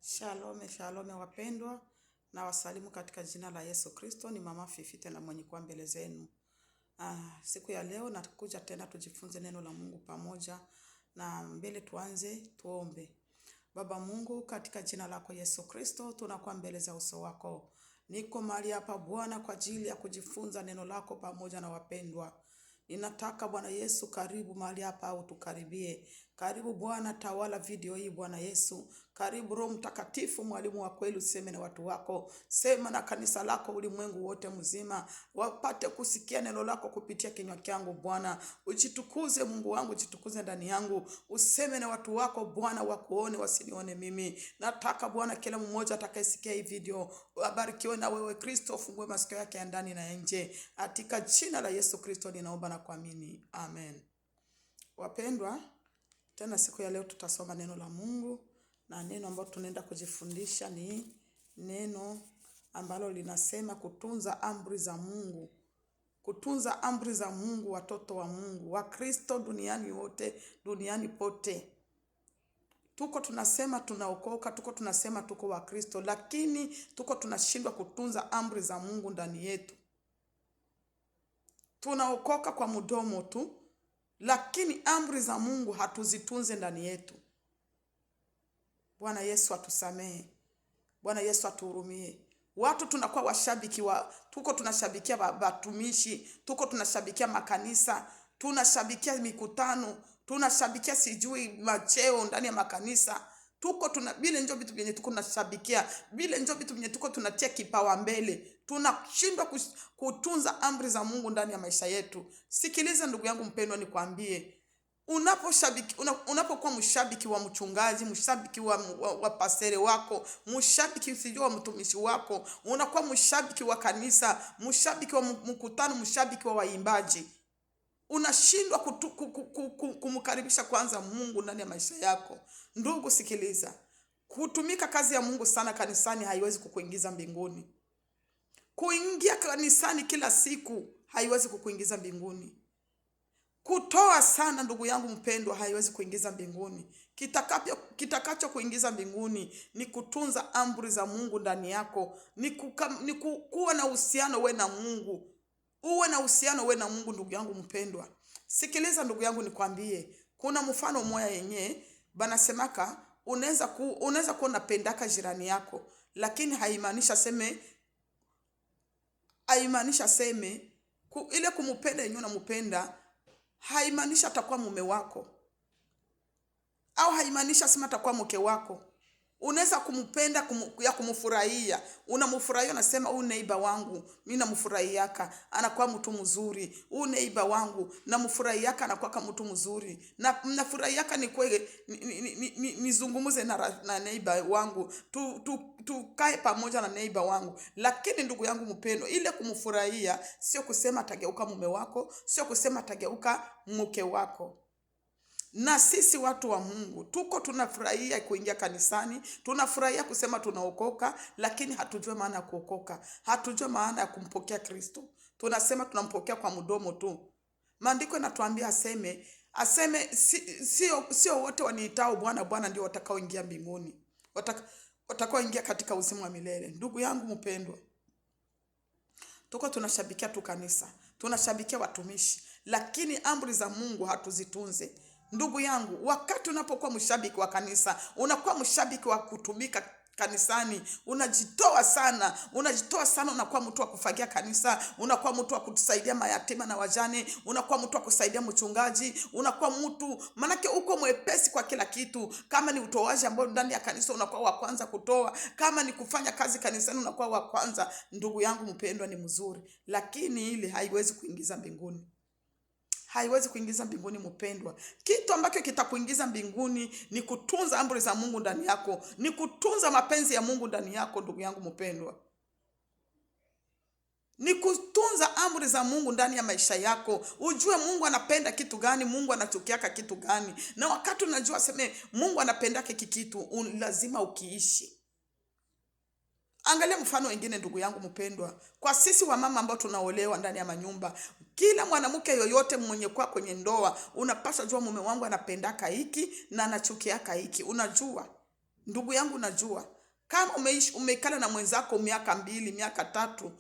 Shalome, shalome wapendwa, na wasalimu katika jina la Yesu Kristo. Ni mama Fifi tena mwenye kuwa mbele zenu. Siku ya leo nakuja tena tujifunze neno la Mungu pamoja, na mbele tuanze tuombe. Baba Mungu, katika jina lako Yesu Kristo, tunakuwa mbele za uso wako. Niko mahali hapa Bwana kwa ajili ya kujifunza neno lako pamoja na wapendwa. Ninataka Bwana Yesu, karibu mahali hapa au tukaribie. Karibu Bwana, tawala video hii Bwana Yesu. Karibu Roho Mtakatifu, mwalimu wa kweli, useme na watu wako. Sema na kanisa lako, ulimwengu wote mzima wapate kusikia neno lako kupitia kinywa changu Bwana. Ujitukuze Mungu wangu, ujitukuze ndani yangu. Useme na watu wako Bwana, wakuone wasinione mimi. Nataka Bwana kila mmoja atakayesikia hii video abarikiwe na wewe Kristo, ufungue masikio yake ya ndani na nje. Katika jina la Yesu Kristo ninaomba na kuamini. Amen. Wapendwa, tena siku ya leo tutasoma neno la Mungu, na neno ambalo tunaenda kujifundisha ni neno ambalo linasema kutunza amri za Mungu. Kutunza amri za Mungu, watoto wa Mungu, wa Kristo duniani wote, duniani pote. Tuko tunasema tunaokoka, tuko tunasema tuko wa Kristo, lakini tuko tunashindwa kutunza amri za Mungu ndani yetu. Tunaokoka kwa mdomo tu, lakini amri za Mungu hatuzitunze ndani yetu. Bwana Yesu atusamehe. Bwana Yesu atuhurumie. Watu tunakuwa washabiki tuko tunashabikia watumishi, tuko tunashabikia makanisa, tunashabikia mikutano, tunashabikia sijui macheo ndani ya makanisa. Bile njo vitu vyenye tuko tunashabikia, bile njo vitu vyenye tuko tunatia kipawa mbele. Tunashindwa kutunza amri za Mungu ndani ya maisha yetu. Sikiliza ndugu yangu mpendwa, nikwambie, unapokuwa mshabiki wa mchungaji, mshabiki wa pasere wako, mshabiki sijui wa mtumishi wako, unakuwa mshabiki wa kanisa, mshabiki wa mkutano, mshabiki wa waimbaji, unashindwa kumkaribisha kwanza Mungu ndani ya maisha yako. Ndugu sikiliza, kutumika kazi ya Mungu sana kanisani haiwezi kukuingiza mbinguni. Kuingia kanisani kila siku haiwezi kukuingiza mbinguni. Kutoa sana ndugu yangu mpendwa haiwezi kuingiza mbinguni. Kitakacho kuingiza mbinguni ni kutunza amri za Mungu ndani yako, ni kuwa na uhusiano wewe na Mungu. Uwe na uhusiano wewe na Mungu ndugu yangu mpendwa. Sikiliza ndugu yangu nikwambie, kuna mfano mmoja yenye banasemaka, unaweza kuwa unapendaka jirani yako, lakini haimaanisha seme ile kumupenda yenyewe unamupenda haimaanisha atakuwa mume wako, au haimaanisha sema atakuwa mke wako. Unaweza kumpenda ya kumfurahia, unamfurahia, unasema huyu neighbor wangu mimi namfurahiaka, anakuwa mtu mzuri. Huyu neighbor wangu namfurahiaka, anakuwa kama mtu mzuri. Na nafurahiaka ni kweli nizungumuze na neighbor wangu, tukae pamoja na neighbor wangu. Lakini ndugu yangu mpendwa, ile kumfurahia sio kusema atageuka mume wako, sio kusema atageuka mke wako. Na sisi watu wa Mungu tuko tunafurahia kuingia kanisani, tunafurahia kusema tunaokoka, lakini hatujue maana ya kuokoka, hatujue maana ya kumpokea Kristo. Tunasema tunampokea kwa mdomo tu. Maandiko yanatuambia aseme sio wote waniitao Bwana Bwana ndio watakaoingia mbinguni, watakaoingia katika uzima wa milele. Ndugu yangu mpendwa, tuko tunashabikia tu kanisa, tunashabikia watumishi, lakini amri za Mungu hatuzitunze. Ndugu yangu, wakati unapokuwa mshabiki wa kanisa, unakuwa mshabiki wa kutumika kanisani, unajitoa sana, unakuwa mtu wa kufagia kanisa, unakuwa mtu wa kutusaidia mayatima na wajane, unakuwa mtu wa kusaidia mchungaji, unakuwa mtu manake uko mwepesi kwa kila kitu. Kama ni utoaji ambao ndani ya kanisa, unakuwa wa kwanza kutoa. Kama ni kufanya kazi kanisani, unakuwa wa kwanza. Ndugu yangu mpendwa, ni mzuri, lakini ile haiwezi kuingiza mbinguni. Haiwezi kuingiza mbinguni mpendwa. Kitu ambacho kitakuingiza mbinguni ni kutunza amri za Mungu ndani yako, ni kutunza mapenzi ya Mungu ndani yako ndugu yangu mpendwa. Ni kutunza amri za Mungu ndani ya maisha yako. Ujue Mungu anapenda kitu gani, Mungu anachukiaka kitu gani. Na wakati unajua Mungu anapenda hiki kitu, lazima ukiishi. Angalia mfano wengine ndugu yangu mpendwa. Kwa sisi wa mama ambao tunaolewa ndani ya manyumba, kila mwanamke yoyote mwenye kwa kwenye ndoa, unapaswa jua mume wangu anapendaka hiki na anachukiaka hiki. Unajua Ndugu yangu, najua kama umeikala na mwenzako miaka 2, miaka 3,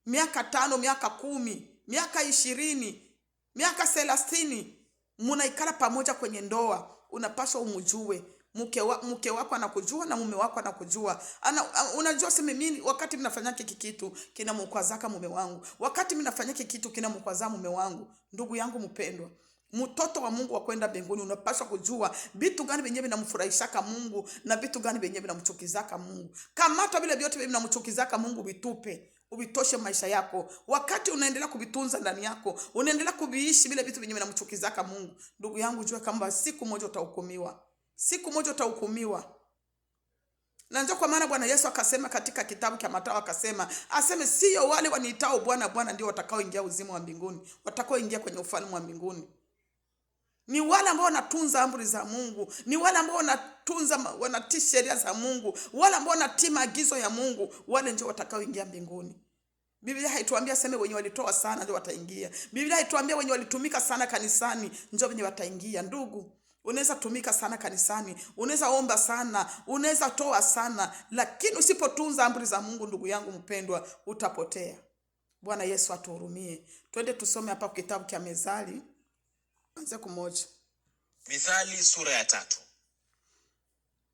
miaka 5, miaka 10, miaka 20, miaka 30, munaikala pamoja kwenye ndoa, unapaswa umjue mke wako anakujua na mume wako anakujua. Unajua sema mimi wakati mnafanya hiki kitu kinamkwazaka mume wangu, wakati mnafanya hiki kitu kinamkwaza mume wangu. Ndugu yangu mpendwa, mtoto wa Mungu wa kwenda mbinguni, unapaswa kujua vitu gani vyenyewe vinamfurahishaka Mungu na vitu gani vyenyewe vinamchukizaka Mungu. Kamata vile vyote vinamchukizaka Mungu, vitupe, ubitoshe maisha yako. Wakati unaendelea kuvitunza ndani yako, unaendelea kuviishi vile vitu vyenyewe vinamchukizaka Mungu, ndugu yangu, jua kama siku moja utahukumiwa. Siku moja utahukumiwa. Na ndio kwa maana Bwana Yesu akasema katika kitabu cha Mathayo, akasema sio wale waniitao Bwana Bwana ndio watakaoingia uzima wa mbinguni, watakaoingia kwenye ufalme wa mbinguni. Ni wale ambao wanatunza amri za Mungu, ni wale ambao wanatii sheria za Mungu, wale ambao wanatii maagizo ya Mungu, wale ndio watakaoingia mbinguni. Biblia haituambia sema wenye walitoa sana ndio wataingia. Biblia haituambia wenye walitumika sana kanisani ndio wenye wataingia. Ndugu, unaweza tumika sana kanisani, unaweza omba sana, unaweza toa sana, lakini usipotunza amri za Mungu, ndugu yangu mpendwa, utapotea. Bwana Yesu atuhurumie. Twende tusome hapa kitabu cha Mithali, anza kumoja. Mithali sura ya 3.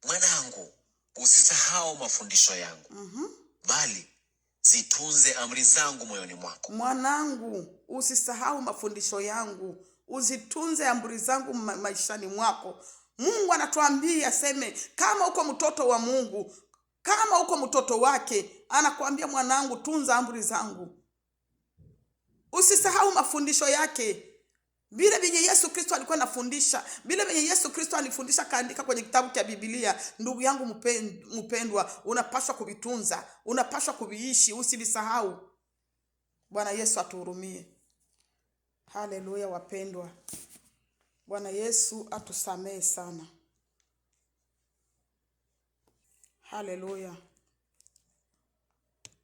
Mwanangu, usisahau mafundisho yangu, bali zitunze amri zangu moyoni mwako. Mwanangu, usisahau mafundisho yangu, uzitunze amri zangu maishani mwako. Mungu anatuambia seme, kama uko mtoto wa Mungu, kama uko mtoto wake, anakuambia mwanangu, tunza amri zangu, usisahau mafundisho yake. Vile vyenye Yesu Kristo alikuwa anafundisha, vile vyenye Yesu Kristo alifundisha kaandika kwenye kitabu cha Biblia, ndugu yangu mpendwa, unapaswa kuvitunza, unapaswa kuviishi, usivisahau. Bwana Yesu atuhurumie. Haleluya wapendwa. Bwana Yesu atusamee sana. Haleluya.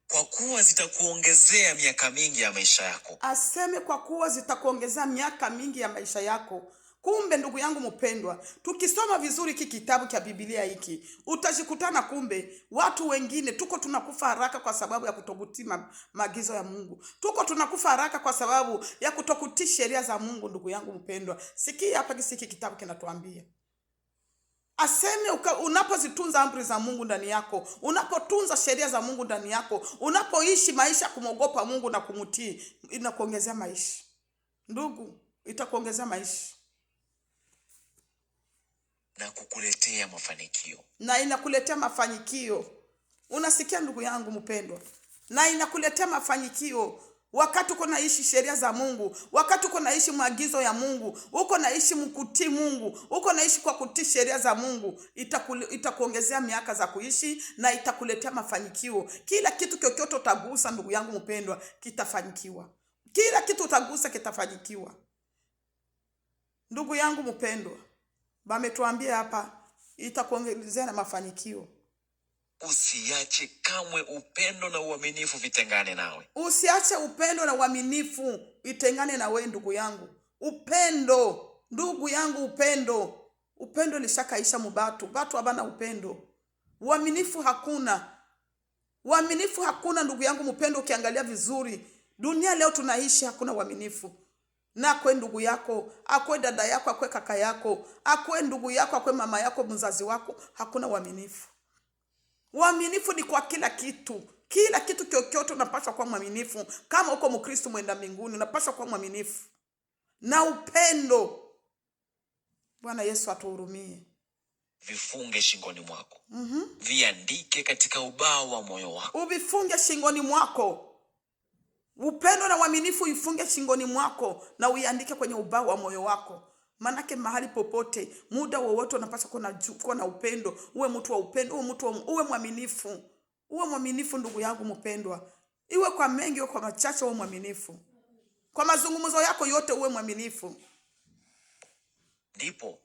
Kwa kuwa zitakuongezea miaka mingi ya maisha yako. Aseme kwa kuwa zitakuongezea miaka mingi ya maisha yako. Kumbe ndugu yangu mpendwa, tukisoma vizuri hiki kitabu cha Biblia hiki, utajikutana kumbe watu wengine tunakufa haraka kwa sababu ya kutokutii maagizo ya Mungu. Tunakufa haraka kwa sababu ya kutokutii sheria za Mungu. Ndugu yangu mpendwa, sikia hapa hiki kitabu kinatuambia. Aseme unapozitunza amri za Mungu ndani yako, unapotunza sheria za Mungu ndani yako, unapoishi maisha kumogopa Mungu na kumtii, inakuongezea maisha. Ndugu, itakuongezea maisha na kukuletea mafanikio. Na inakuletea mafanikio. Unasikia ndugu yangu mpendwa? Na inakuletea mafanikio. Wakati uko naishi sheria za Mungu, wakati uko naishi maagizo ya Mungu, uko naishi mkutii Mungu, uko naishi kwa kutii sheria za Mungu, itakuongezea miaka za kuishi na itakuletea mafanikio. Kila kitu chochote utagusa ndugu yangu mpendwa, kitafanikiwa. Kila kitu utagusa kitafanikiwa. Ndugu yangu mpendwa, bametuambia hapa itakuongezea na mafanikio. Usiache kamwe upendo na uaminifu vitengane nawe. Usiache upendo na uaminifu vitengane na wewe ndugu yangu. Upendo, ndugu yangu, upendo. Upendo lishakaisha mubatu. Batu habana upendo. Uaminifu hakuna. Uaminifu hakuna ndugu yangu mpendo. Ukiangalia vizuri, dunia leo tunaishi hakuna uaminifu. Na akwe ndugu yako, akwe dada yako, akwe kaka yako, akwe ndugu yako, akwe mama yako, mzazi wako, hakuna uaminifu. Uaminifu ni kwa kila kitu. Kila kitu chochote unapaswa kuwa mwaminifu. Kama uko Mkristo mwenda mbinguni, unapaswa kuwa mwaminifu. Na upendo. Bwana Yesu atuhurumie. Vifunge shingoni mwako. Viandike katika ubao wa moyo wako. Uvifunge shingoni mwako. Upendo na uaminifu ifunge shingoni mwako na uiandike kwenye ubao wa moyo wako. Manake mahali popote, muda wowote unapaswa kuwa na upendo. Uwe mtu wa upendo, uwe mwaminifu. Uwe mwaminifu ndugu yangu mpendwa. Iwe kwa mengi au kwa machache uwe mwaminifu. Kwa mazungumzo yako yote uwe mwaminifu. Ndipo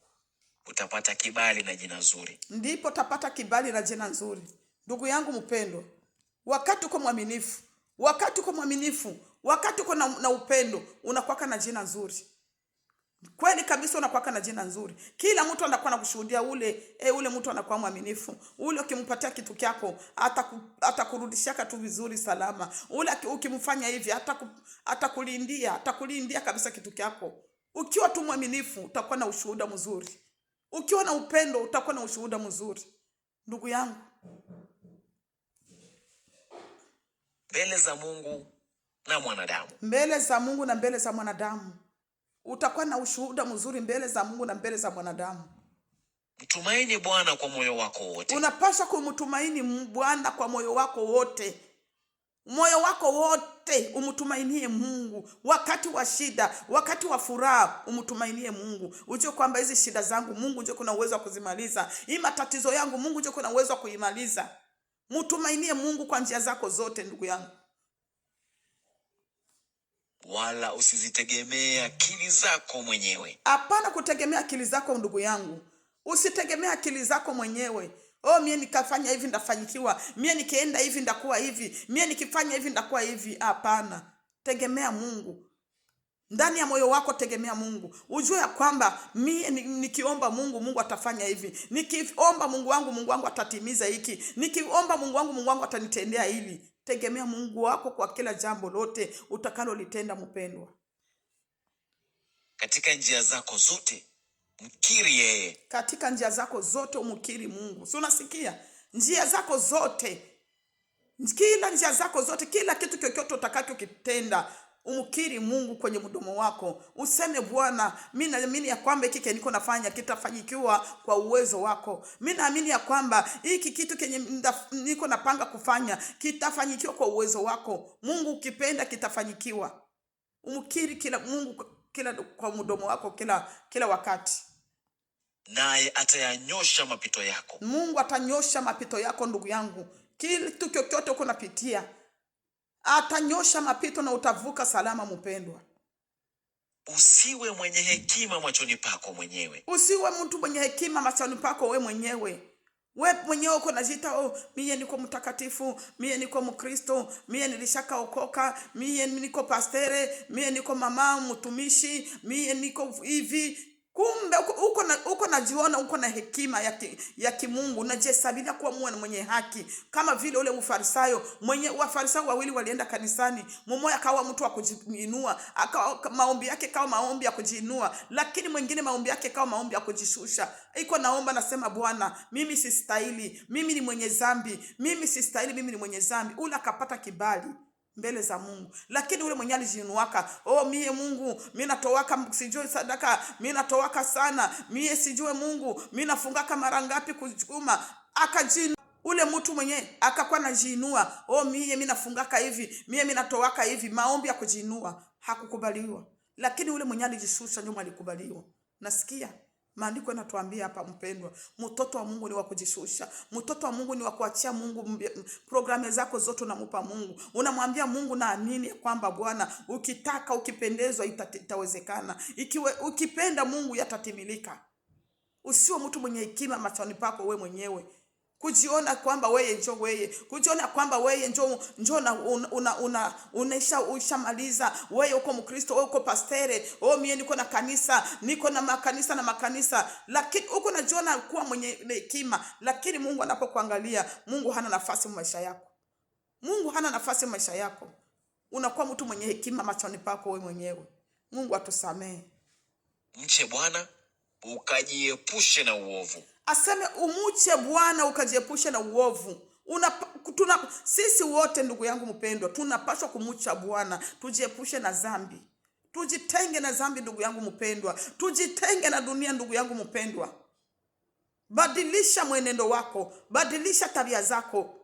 utapata kibali na jina nzuri. Ndipo utapata kibali na jina nzuri. Ndugu yangu mpendwa, wakati uko mwaminifu, wakati uko na upendo, unakuwa na jina nzuri. Kweli kabisa unakuwa na jina nzuri. Kila mtu anakuwa anakushuhudia ule mtu anakuwa mwaminifu. Ule ukimpatia kitu kyako atakurudishia tu vizuri salama. Ule ukimfanya hivi atakulindia kabisa kitu kyako. Ukiwa tu mwaminifu utakuwa na ushuhuda mzuri. Ukiwa na upendo utakuwa na ushuhuda mzuri. Ndugu yangu, mbele za Mungu na mwanadamu. Mbele za Mungu na mbele za mwanadamu. Utakuwa na ushuhuda mzuri mbele za Mungu na mbele za mwanadamu. Mtumaini Bwana kwa moyo wako wote. Unapaswa kumtumaini Bwana kwa moyo wako wote. Moyo wako wote umtumainie Mungu. Wakati wa shida, wakati wa furaha, umtumainie Mungu. Ujue kwamba hizi shida zangu Mungu ndio kuna uwezo wa kuzimaliza. Hii matatizo yangu Mungu ndio kuna uwezo wa kuimaliza. Mtumainie Mungu kwa njia zako zote, ndugu yangu. Wala usizitegemee akili zako mwenyewe. Hapana kutegemea akili zako, ndugu yangu. Usitegemee akili zako mwenyewe. Mie nikafanya hivi ndafanyikiwa. Mie nikienda hivi ndakuwa hivi. Mie nikifanya hivi ndakuwa hivi. Hapana. Tegemea Mungu. Ndani ya moyo wako tegemea Mungu. Ujue ya kwamba mie nikiomba Mungu, Mungu atafanya hivi. Nikiomba Mungu wangu atatimiza hiki. Nikiomba Mungu wangu atanitendea hili. Tegemea Mungu wako kwa kila jambo lote utakalolitenda, mpendwa. Katika njia zako zote mkiri yeye. Katika njia zako zote umkiri Mungu. Si unasikia? Njia zako zote. Kila njia zako zote, kila kitu chochote utakachokitenda, umkiri Mungu kwenye mdomo wako. Useme Bwana, mimi naamini ya kwamba hiki niko nafanya kitafanyikiwa kwa uwezo wako. Mimi naamini ya kwamba hiki kitu kenye niko napanga kufanya kitafanyikiwa kwa uwezo wako. Mungu ukipenda kitafanyikiwa. Umkiri Mungu kwa mdomo wako kila wakati. Naye atayanyosha mapito yako. Mungu atanyosha mapito yako, ndugu yangu. Kitu chochote uko napitia atanyosha mapito na utavuka salama, mpendwa. Usiwe mwenye hekima machoni pako mwenyewe. Usiwe mtu mwenye hekima machoni pako we mwenyewe. We mwenyewe uko najiita mie niko mtakatifu, mie niko Mkristo, mie nilishakaokoka, mie niko pastere, mie niko mama mtumishi, mie niko hivi. Kumbe uko najiona uko na hekima ya kimungu, unajihesabia kuwa mwenye haki, kama vile ule Wafarisayo wawili walienda kanisani. Mmoja akawa mtu wa kujiinua, maombi yake kawa maombi ya kujiinua, lakini mwingine maombi yake kawa maombi ya kujishusha. Iko naomba nasema, Bwana, mimi sistahili, mimi ni mwenye dhambi, mimi sistahili, mimi ni mwenye dhambi. Ule akapata kibali mbele za Mungu. Lakini ule mwenye alijinuaka, mie Mungu, mimi natowaka sijui sadaka, mimi natowaka sana, mie sijui Mungu, mimi nafungaka mara ngapi kuchukuma, ule mtu mwenye akakuwa najiinua, mimi nafungaka hivi, mimi natowaka hivi, maombi ya kujiinua, hakukubaliwa. Lakini ule mwenye alijishusha ndio alikubaliwa. Nasikia maandiko yanatuambia hapa, mpendwa, mtoto wa Mungu ni wa kujishusha. Mtoto wa Mungu ni wa kuachia Mungu programu zako zote, unamupa Mungu. Unamwambia Mungu, naamini kwamba Bwana, ukitaka ukipendezwa itawezekana. Ukipenda Mungu yatatimilika. Usiwe mtu mwenye hekima machoni pako we mwenyewe. Kujiona kwamba kujiona kwamba ushamaliza, wewe uko Mkristo, wewe uko pastere, mie niko na kanisa, niko na makanisa, lakini uko najiona kuwa mwenye hekima. Lakini Mungu anapokuangalia, Mungu hana nafasi maisha yako. Mungu hana nafasi maisha yako. Unakuwa mtu mwenye hekima machoni pako wewe mwenyewe. Mungu atusamee. Mche Bwana ukajiepushe na uovu. Aseme umuche Bwana ukajiepushe na uovu. Sisi wote, ndugu yangu mpendwa, tunapaswa kumucha Bwana, tujiepushe na dhambi. Tujitenge na dhambi, ndugu yangu mpendwa. Tujitenge na dunia, ndugu yangu mpendwa. Badilisha mwenendo wako, badilisha tabia zako.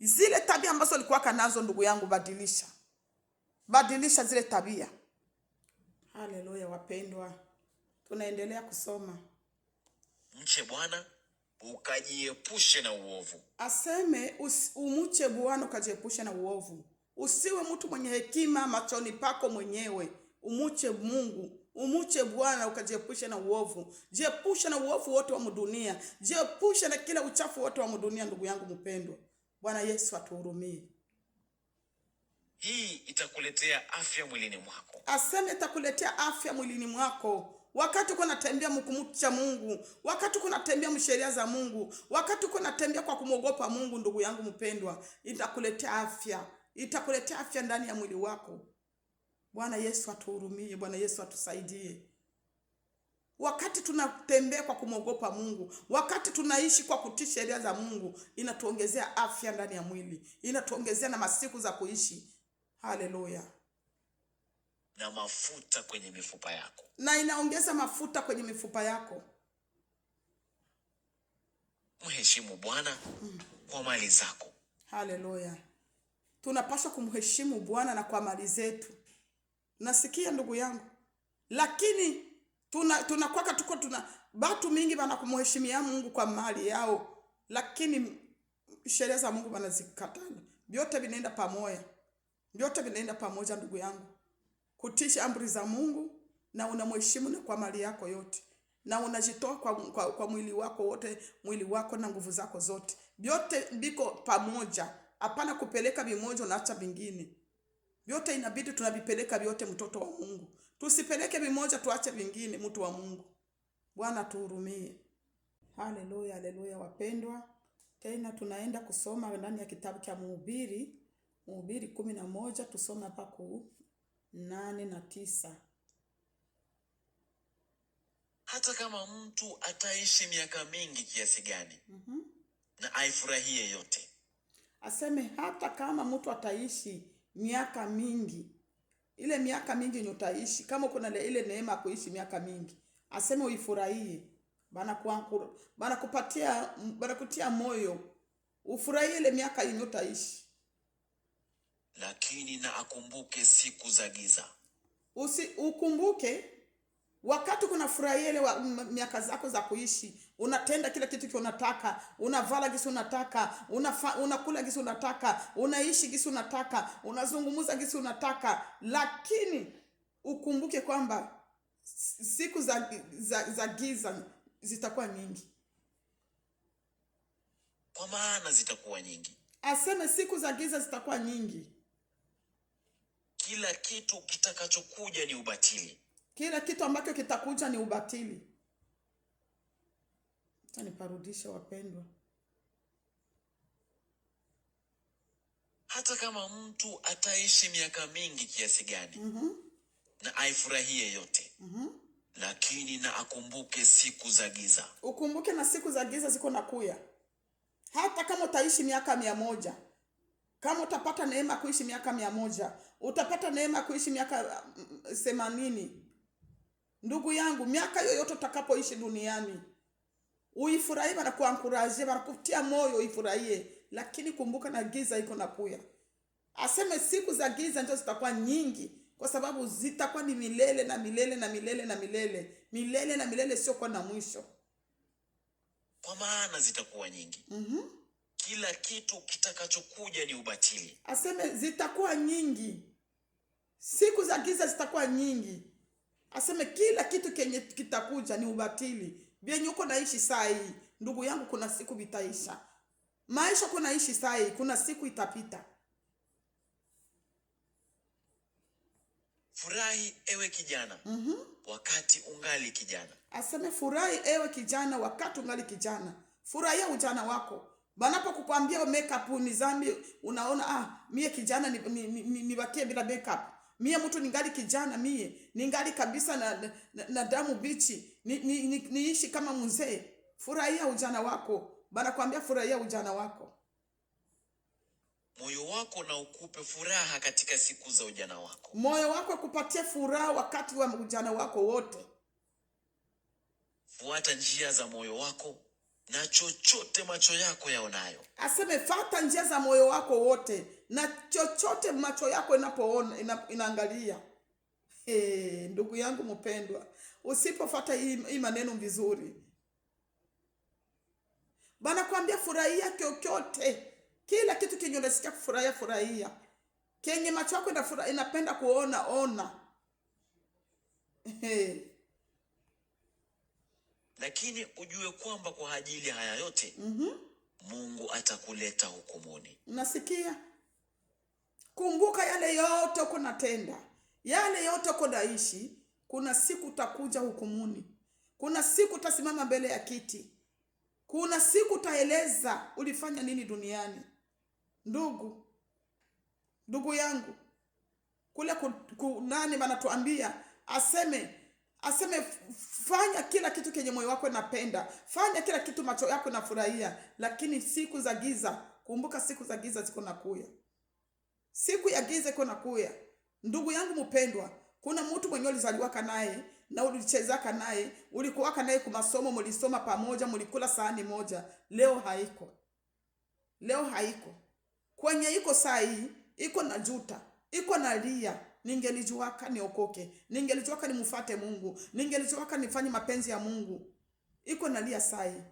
Zile tabia ambazo ulikuwa nazo, ndugu yangu, badilisha. Badilisha zile tabia. Haleluya wapendwa. Tunaendelea kusoma. Mche Bwana ukajiepushe na uovu. Aseme umuche Bwana ukajiepushe na uovu. Usiwe mtu mwenye hekima machoni pako mwenyewe. Umuche Mungu, umuche Bwana ukajiepushe na uovu. Jiepushe na uovu wote wa dunia. Jiepushe na kila uchafu wote wa dunia, ndugu yangu mpendwa. Bwana Yesu atuhurumie. Hii itakuletea afya mwilini mwako. Aseme itakuletea afya mwilini mwako. wakati uko natembea mkumcha Mungu, wakati uko natembea msheria za Mungu, wakati uko natembea kwa kumwogopa Mungu, ndugu yangu mpendwa, itakuletea afya, itakuletea afya ndani ya mwili wako. Bwana Yesu atuhurumie, Bwana Yesu atusaidie. Wakati tunatembea kwa kumwogopa Mungu, wakati tunaishi kwa kutii sheria za Mungu, inatuongezea afya ndani ya mwili, inatuongezea na masiku za kuishi. Haleluya. Na mafuta kwenye mifupa yako. Na inaongeza mafuta kwenye mifupa yako. Mheshimu Bwana kwa mali zako. Haleluya. Tunapaswa kumheshimu Bwana na kwa mali zetu. Nasikia ndugu yangu. Lakini batu mingi bana kumheshimia Mungu kwa mali yao, lakini sheria za Mungu banazikatana. Vyote vinaenda pamoja. Vyote vinaenda pamoja ndugu yangu. Kutii amri za Mungu na unamheshimu na kwa mali yako yote. Na unajitoa kwa mwili wako wote, mwili wako na nguvu zako zote. Vyote biko pamoja. Hapana kupeleka vimoja na acha vingine. Vyote inabidi tunavipeleka vyote, mtoto wa Mungu. Tusipeleke vimoja tuache vingine, mtu wa Mungu. Bwana tuhurumie. Haleluya, haleluya wapendwa. Tena tunaenda kusoma ndani ya kitabu cha Mhubiri 11, tusome hapa 8 na 9. Hata kama mtu ataishi miaka mingi kiasi gani, na aifurahie yote. Aseme hata kama mtu ataishi miaka mingi, ile miaka mingi yenye utaishi, kama kuna ile neema kuishi miaka mingi, aseme uifurahie. Bana kutia moyo ufurahie ile miaka yenye utaishi. Lakini na akumbuke siku za giza. Ukumbuke wakati kuna furahia ile miaka zako za kuishi, unatenda kila kitu unataka, unavala gisi unataka, unakula gisi unataka, unaishi gisi unataka, unazungumza gisi unataka, lakini ukumbuke kwamba siku za giza zitakuwa nyingi. Kwa maana zitakuwa nyingi. Aseme siku za giza zitakuwa nyingi. Kila kitu kitakachokuja ni ubatili. Kila kitu ambacho kitakuja ni ubatili. Niparudishe wapendwa. Hata kama mtu ataishi miaka mingi kiasi gani, na aifurahie yote, lakini na akumbuke siku za giza. Ukumbuke na siku za giza ziko nakuya. Hata kama utaishi miaka 100, kama utapata neema kuishi miaka 100, utapata neema kuishi miaka 80. Ndugu yangu, miaka yoyote utakapoishi duniani, uifurahie na kuankuraje, na kutia moyo uifurahie, lakini kumbuka na giza iko nakuya. Aseme siku za giza ndio zitakuwa nyingi, kwa sababu zitakuwa ni milele na milele na milele na milele. Milele na milele, sio kwa na mwisho. Kwa maana zitakuwa nyingi. Kila kitu kitakachokuja ni ubatili. Aseme zitakuwa nyingi. Siku za giza zitakuwa nyingi. Aseme kila kitu kenye kitakuja ni ubatili. Vyenye uko naishi saa hii, ndugu yangu, kuna siku vitaisha. Maisha uko naishi saa hii, kuna siku itapita. Furahi ewe kijana, wakati ungali kijana. Aseme furahi ewe kijana wakati ungali kijana. Furahia ujana wako. Banapo kukwambia makeup ni zambi, unaona mie kijana nibakie bila makeup. Mie mtu ningali kijana, mie ningali kabisa na damu bichi, niishi kama mzee. Furahia ujana wako. Banakwambia furahia ujana wako. Moyo wako na ukupe furaha katika siku za ujana wako. Moyo wako kupatie furaha wakati wa ujana wako wote. Fuata njia za moyo wako na chochote macho yako yaonayo. Aseme fuata njia za moyo wako wote na chochote macho yako inapoona inaangalia. Ndugu yangu mpendwa, usipofuata hii maneno vizuri, bana kwambia furahia chochote. Kila kitu kenye unasikia kufurahia, furahia. Kenye macho yako inapenda kuona. Lakini ujue kwamba kwa ajili ya haya yote, Mungu atakuleta hukumuni. Unasikia? Kumbuka yale yote uko natenda, yale yote uko naishi. kuna siku utakuja hukumuni. Kuna siku utasimama mbele ya kiti. Kuna siku utaeleza ulifanya nini duniani. Ndugu yangu, kule nani wanatuambia aseme fanya kila kitu kenye moyo wako unapenda, fanya kila kitu macho yako yanafurahia, lakini siku za giza, kumbuka siku za giza ziko nakuya. Siku ya giza iko nakuya. Ndugu yangu mpendwa, kuna mtu mwenye ulizaliwaka naye na ulichezaka naye, ulikuwaka naye kwa masomo, mlisoma pamoja, mlikula sahani moja. Leo haiko. Kwenye iko saa hii, iko na juta, iko na lia. Ningelijuaka niokoke, ningelijuaka nimfuate Mungu, ningelijuaka nifanye mapenzi ya Mungu. Iko na lia saa hii.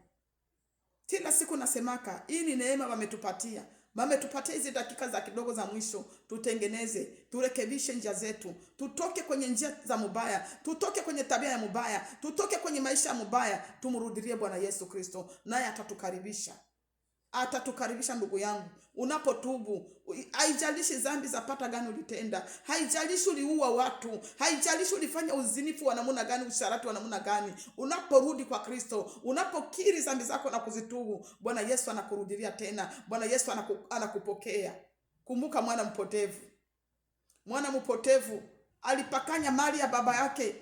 Kila siku nasemaka, hii ni neema wametupatia. Wametupatia hizi dakika za kidogo za mwisho, tutengeneze, turekebishe njia zetu, tutoke kwenye njia za mubaya, tutoke kwenye tabia ya mubaya, tutoke kwenye maisha ya mubaya, tumrudilie Bwana Yesu Kristo, naye atatukaribisha ndugu yangu. Unapotubu, haijalishi dhambi zapata gani ulitenda, haijalishi uliua watu, haijalishi ulifanya uzinifu wa namna gani, usharati wa namna gani, unaporudi kwa Kristo, unapokiri dhambi zako na kuzitubu, Bwana Yesu anakurudilia tena. Bwana Yesu anakupokea. Kumbuka mwana mpotevu alipakanya mali ya baba yake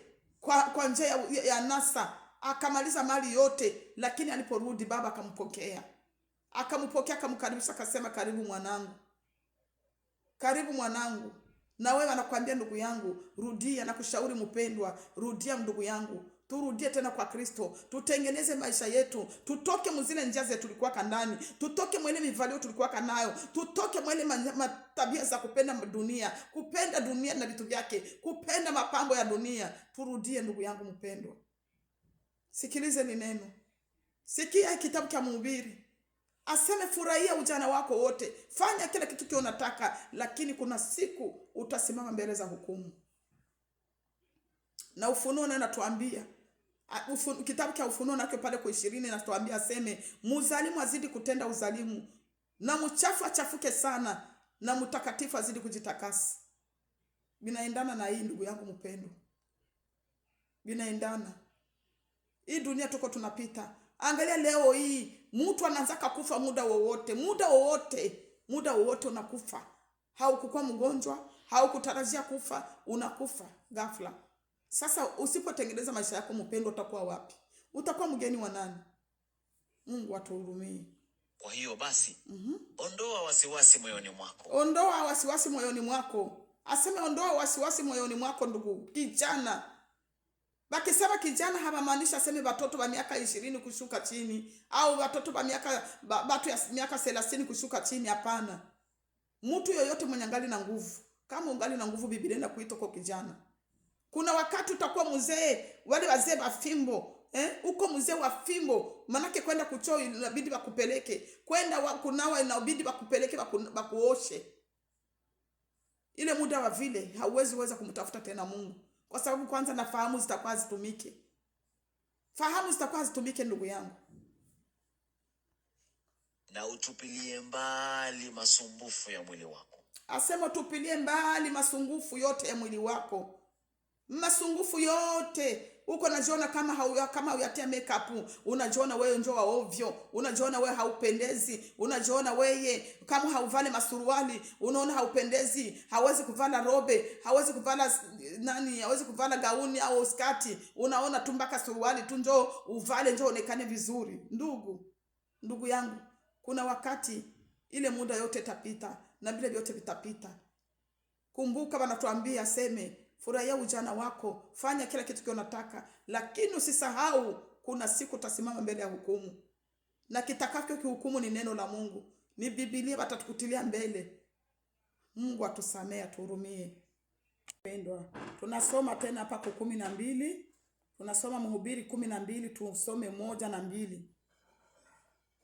kwa njia ya nasa, akamaliza mali yote, lakini aliporudi baba akampokea. Akamkaribisha, akasema, karibu mwanangu. Na wewe anakuambia ndugu yangu, rudia. Na kushauri mpendwa, rudia ndugu yangu. Turudie tena kwa Kristo, tutengeneze maisha yetu, tutoke mzile njia zetu tulikuwa kandani, tutoke mwele mivalio tulikuwa kanayo, tutoke mwele matabia za kupenda dunia na vitu vyake, kupenda mapambo ya dunia. Turudie ndugu yangu mpendwa. Sikilize ni neno. Sikia kitabu cha Mhubiri. Aseme furahia ujana wako wote, fanya kila kitu unataka, lakini kuna siku utasimama mbele za hukumu. Na Ufunuo natuambia, kitabu cha Ufunuo nake pale kwa 20 natuambia, aseme muzalimu azidi kutenda uzalimu, na mchafu achafuke sana, na mtakatifu azidi kujitakasa. Binaendana na hii ndugu yangu mpendwa. Binaendana. Hii dunia tuko tunapita. Angalia leo hii, mtu anaanza kufa muda wowote unakufa. Haukukuwa mgonjwa, haukutarajia kufa, unakufa ghafla. Sasa usipotengeneza maisha yako mpendwa, utakuwa wapi? Utakuwa mgeni wa nani? Mungu atuhurumie. Kwa hiyo basi, ondoa wasiwasi moyoni mwako. Ondoa wasiwasi moyoni mwako. Aseme ondoa wasiwasi moyoni mwako ndugu kijana. Bakisema kijana habamaanisha aseme watoto wa miaka 20 kushuka chini, au watoto wa batu ya miaka 30 kushuka chini. Hapana. Mtu yoyote mwenye ngali na nguvu. Kama ungali na nguvu, Biblia inakuita kwa kijana. Kuna wakati utakuwa mzee, wale wazee wa fimbo, uko mzee wa fimbo, manake kwenda kuchoo inabidi bakupeleke, kwenda kunawa inabidi bakupeleke bakuoshe. Ile muda wa vile hauwezi kumtafuta tena Mungu, kwa sababu kwanza na fahamu zitakuwa zitumike. Ndugu yangu. Na utupilie mbali masumbufu ya mwili wako. Asema tupilie mbali masumbufu yote ya mwili wako. Masungufu yote. Uko unajiona kama uyatia makeup, unajiona wewe njoa ovyo, unajiona wewe haupendezi, unajiona wewe kama hauvale masuruali, unaona haupendezi, hawezi kuvala robe, hawezi kuvala gauni au skati, unaona tu mpaka suruali tu njoo uvale, njoo onekane vizuri. Ndugu yangu, kuna wakati ile muda yote itapita na vile vyote vitapita. Kumbuka wanatuambia aseme furahia ujana wako, fanya kila kitu unataka, lakini usisahau kuna siku utasimama mbele ya hukumu. Na kitakavyo kihukumu ni neno la Mungu, ni Biblia, watatukutilia mbele. Mungu atusamee, atuhurumie. Pendwa, tunasoma tena hapa kwa 12. Tunasoma Mhubiri 12, tusome 1 na 2.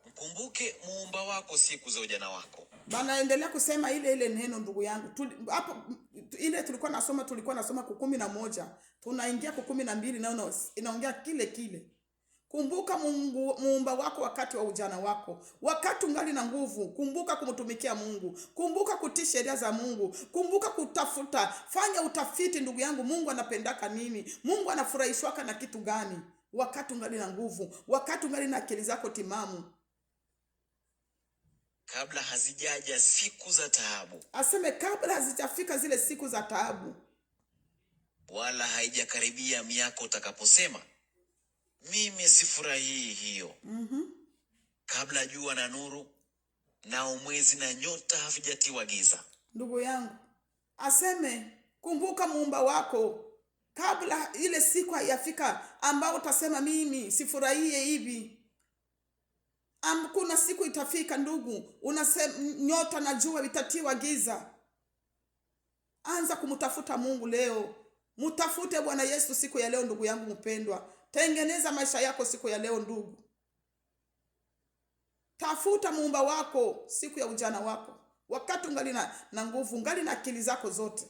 Mkumbuke muumba wako siku za ujana wako. Banaendelea kusema ile neno ndugu yangu. Hapo ile tulikuwa nasoma kwa 11. Tunaingia kwa 12 na inaongea kile. Kumbuka Mungu muumba wako wakati wa ujana wako, wakati ungali na nguvu. Kumbuka kumtumikia Mungu, kumbuka kutii sheria za Mungu, kumbuka kutafuta. Fanya utafiti ndugu yangu, Mungu anapendaka nini? Mungu anafurahishwaka na kitu gani? Wakati ungali na nguvu, wakati ungali na akili zako timamu, kabla hazijaja siku za taabu, aseme kabla hazijafika zile siku za taabu, wala haijakaribia miaka utakaposema mimi sifurahii hiyo. Kabla jua na nuru, nao mwezi na nyota havijatiwa giza. Ndugu yangu, aseme kumbuka muumba wako kabla ile siku haijafika ambao utasema mimi sifurahie hivi. Kuna siku itafika ndugu, unasema nyota na jua vitatiwa giza. Anza kumtafuta Mungu leo. Mtafute Bwana Yesu siku ya leo ndugu yangu mpendwa. Tengeneza maisha yako siku ya leo ndugu. Tafuta muumba wako siku ya ujana wako, wakati ungali na nguvu, ungali na akili zako zote.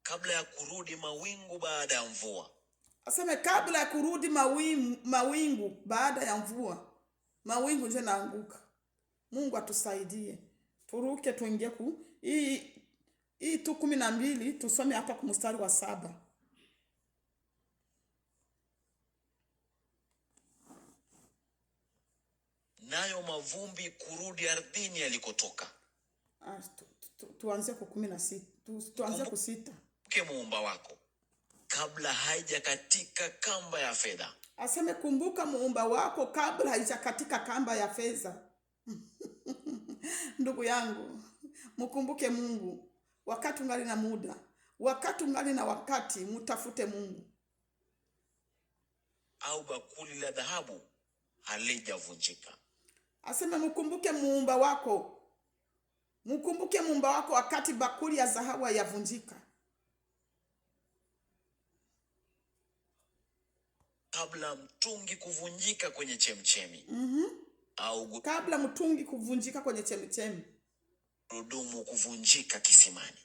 Kabla ya kurudi mawingu baada ya mvua. Aseme kabla ya kurudi mawingu baada ya mvua. Mawingu nje naanguka. Mungu atusaidie. Turuke tuingie hii tu 12, tusome hapa kwa mstari wa 7. Nayo mavumbi kurudi ardhini yalikotoka. Tuanze kwa 16. Tuanze kwa 6. Kumbuke muumba wako kabla haijakatika kamba ya fedha. Aseme kumbuka muumba wako kabla haijakatika kamba ya fedha. Ndugu yangu, mkumbuke Mungu wakati ungali na muda, wakati ungali na wakati, mtafute Mungu. Au bakuli la dhahabu halijavunjika. Aseme mkumbuke muumba wako. Mkumbuke muumba wako wakati bakuli ya dhahabu hayavunjika. Kabla mtungi kuvunjika kwenye chemchemi. Au kabla mtungi kuvunjika kwenye chemchemi, gurudumu kuvunjika kisimani.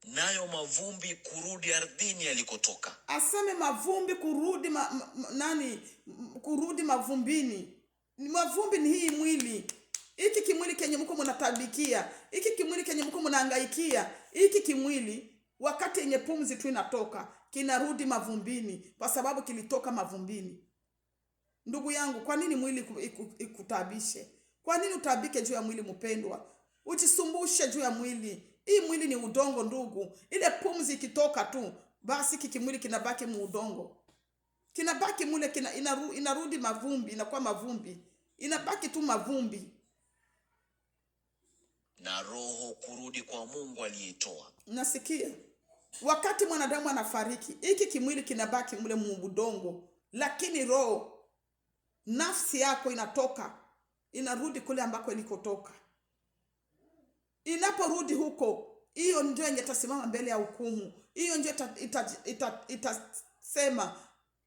Nayo mavumbi kurudi ardhini yalikotoka. Aseme mavumbi kurudi kurudi mavumbini. Mavumbi ni hii mwili. Hiki kimwili kenye mko mnatabikia, hiki kimwili kenye mko mnahangaikia, hiki kimwili wakati yenye pumzi tu inatoka kinarudi mavumbini kwa sababu kilitoka mavumbini. Ndugu yangu, kwa nini mwili ikutabishe? Kwa nini utabike juu ya mwili mpendwa? Ujisumbushe juu ya mwili. Hii mwili ni udongo ndugu. Ile pumzi ikitoka tu, basi kikimwili kinabaki mu udongo. Kinabaki mule inarudi mavumbi, inakuwa mavumbi. Inabaki tu mavumbi. Na roho kurudi kwa Mungu aliyeitoa. Nasikia. Wakati mwanadamu anafariki, hiki kimwili kinabaki mule mu udongo, lakini roho, nafsi yako inatoka, inarudi kule ambako ilikotoka. Inaporudi huko, hiyo ndio yenye itasimama mbele ya hukumu. Hiyo ndio itasema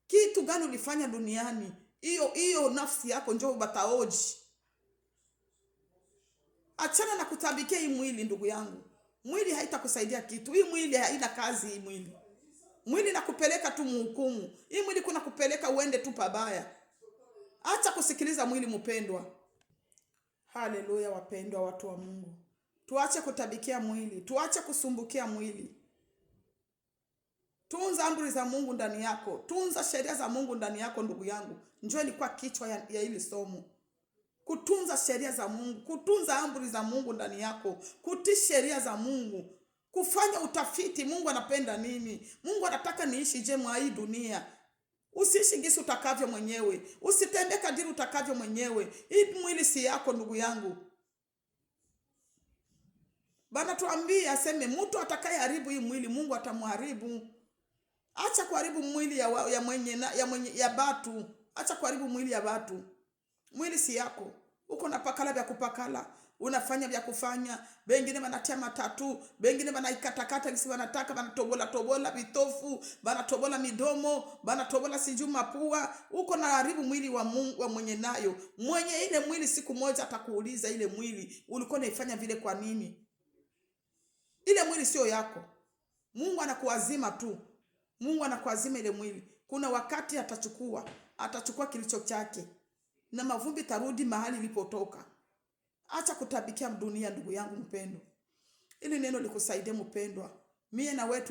kitu gani ulifanya duniani. Hiyo nafsi yako ndio bataoji. Achana na kutabikia hii mwili ndugu yangu. Mwili haitakusaidia kitu. Hii mwili haina kazi hii mwili. Mwili nakupeleka tu mhukumu. Hii mwili kuna kupeleka uende tu pabaya. Acha kusikiliza mwili mpendwa. Haleluya wapendwa watu wa Mungu. Tuache kutabikia mwili, tuache kusumbukia mwili. Tunza amri za Mungu ndani yako, tunza sheria za Mungu ndani yako ndugu yangu. Njoo ilikuwa kichwa ya hili somo. Kutunza sheria za Mungu, kutunza amri za Mungu ndani yako, kutii sheria za Mungu, kufanya utafiti. Mungu anapenda nini? Mungu anataka niishi je mwa hii dunia. Usiishi gisi utakavyo mwenyewe, usitembee kadiri utakavyo mwenyewe. Hii mwili si yako ndugu yangu. Bana tuambie aseme mtu atakaye haribu hii mwili Mungu atamharibu. Acha kuharibu mwili ya batu. Acha kuharibu mwili ya batu. Mwili si yako. Uko na pakala vya kupakala, unafanya vya kufanya. Bengine wanatia matatu, bengine wanaikatakata kisi wanataka, wanatobola vitofu, wanatobola midomo, wanatobola sijui mapua. Uko na haribu mwili wa Mungu wa mwenye nayo. Mwenye ile mwili siku moja atakuuliza ile mwili ulikuwa unaifanya vile kwa nini? Ile mwili sio yako. Mungu anakuazima tu. Mungu anakuazima ile mwili. Kuna wakati atachukua kilicho chake, na mavumbi tarudi mahali ilipotoka. Acha kutabikia dunia, ndugu yangu mpendwa. Ili neno likusaidie mpendwa. Mie na wewe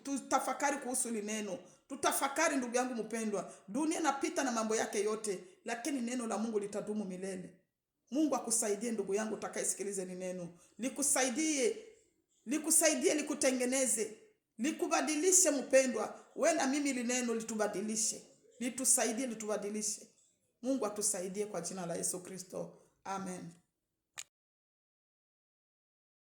tutafakari kuhusu ili neno. Tutafakari ndugu yangu mpendwa. Dunia inapita na mambo yake yote, lakini neno la Mungu litadumu milele. Mungu akusaidie ndugu yangu utakayesikiliza ni neno. Likusaidie, likutengeneze, likubadilishe mpendwa. Wewe na mimi ili neno litubadilishe. Litusaidie, litubadilishe. Mungu atusaidie kwa jina la Yesu Kristo. Amen.